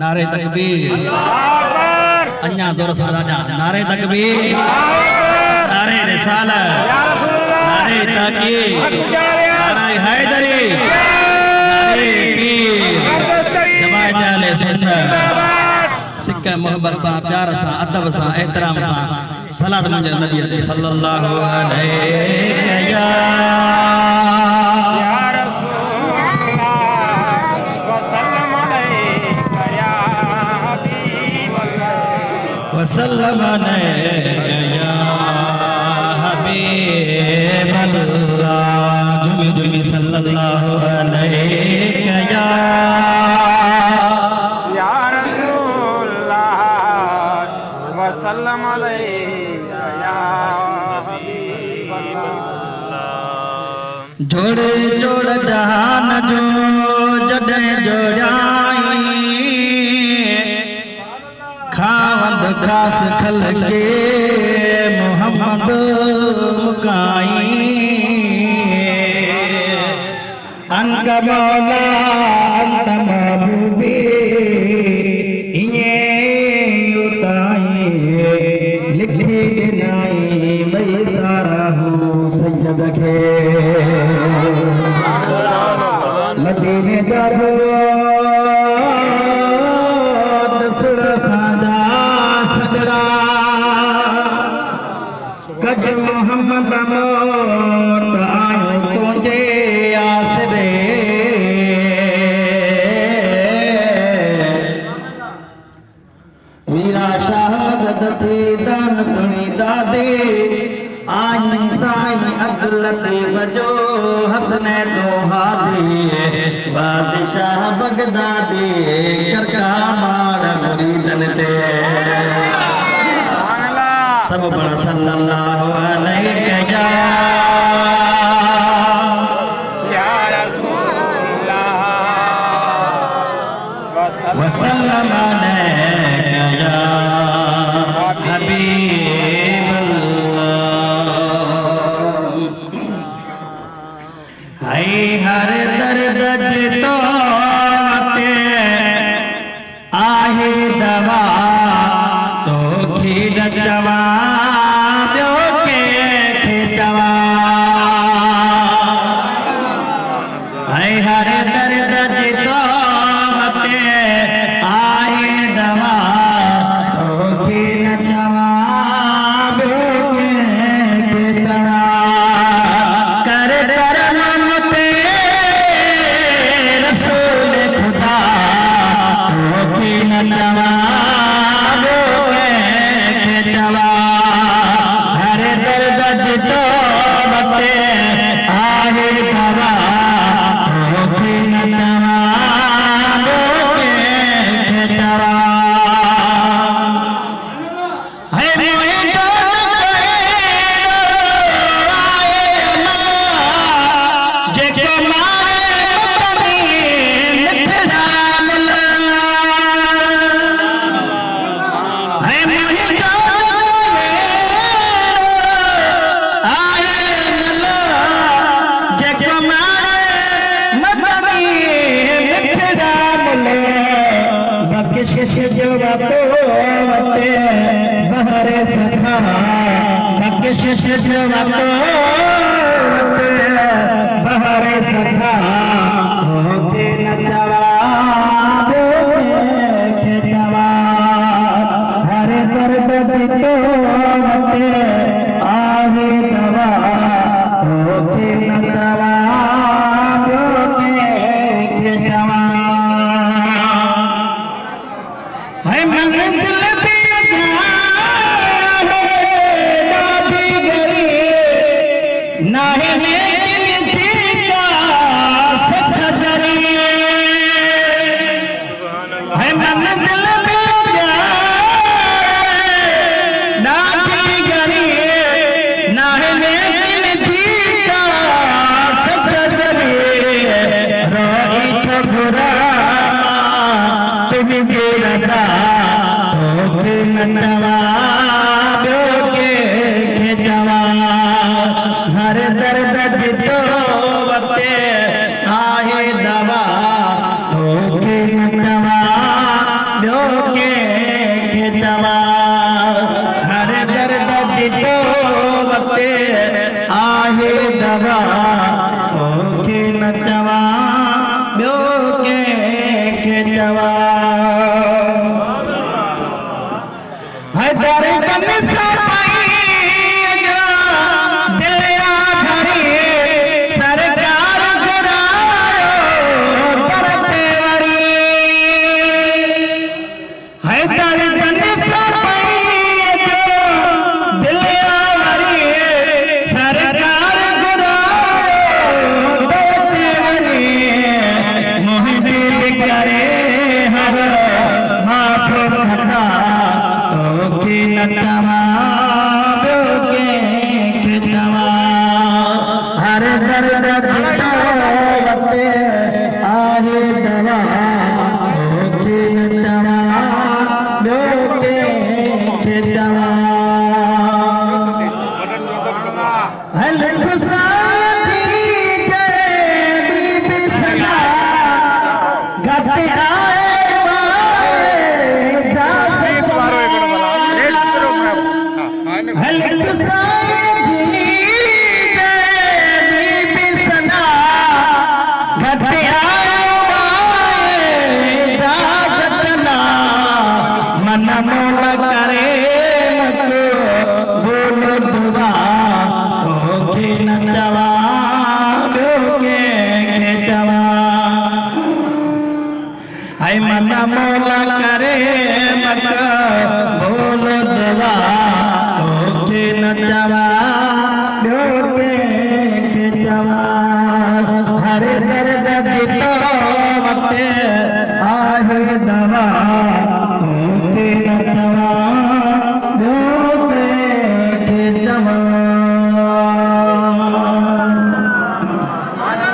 नारे तकबीर अन्या जोर से राजा नारे तकबीर नारे रिसालत नारे ताकीद नारे हैदरी नारे पीर जमात अहले सुन्नत सिक्का मोहब्बत सा प्यार सा अदब सा एहतराम सा सलात मुंहिंजे नबी सल्लल्लाहु अलैहि वसल्लम या हबीब अल्लाह जुमी जुमी सल्लल्लाहु अलैहि या रसूलल्लाह वसल्लम या हबीब अल्लाह। जोड़े जोड़ जहान जो जॾहिं जोड़ाई खावंद खास खल के मोहम्मद मुकाई अनक मौला अंत महबूबी इये उताई लिखी नाई भई सारा हो सैयद के मदीने दरो कज मोहम्मद मोत आयो तुझे आसरे वीरा शहादत थी दान सुनी दादे आई साई अब्दुल वजो हसने दोहादी बादशाह बगदादी करका मार मुरीदन ते सब बड़ा सल्लल्लाहु अलैहि या रसूलल्लाह वसल्लम या हबीब अल्लाह। हाय हर दर्द जितो आहे दवा तो खीर जवा हरे दर्द जितो मते आए दवा तो की न जवाब के तड़ा कर करम पे रसूल खुदा तो की न जवाब के तड़ा हरे दर्द जितो मते आए दवा बख्शिश जो वते बहरे सखा बख्शिश जो वते बहरे सखा होते न जवाब के जवाब हरे दर्द तो वते आहे दवा होते न जवाब के जवाब है मंजिल पे नहीं जीता सजरी है मंजिल पे गरी नहीं जीता सजरी रोई तो बुरा तुम गिरता के जवाब हर दर्द जितो वते आहे दवा हाय मना मौला करे मका बोलो दवा तोखे न जवा ॿियो कंहिंखे जवा हर दर्द जी तो वक़्तु आहे दवा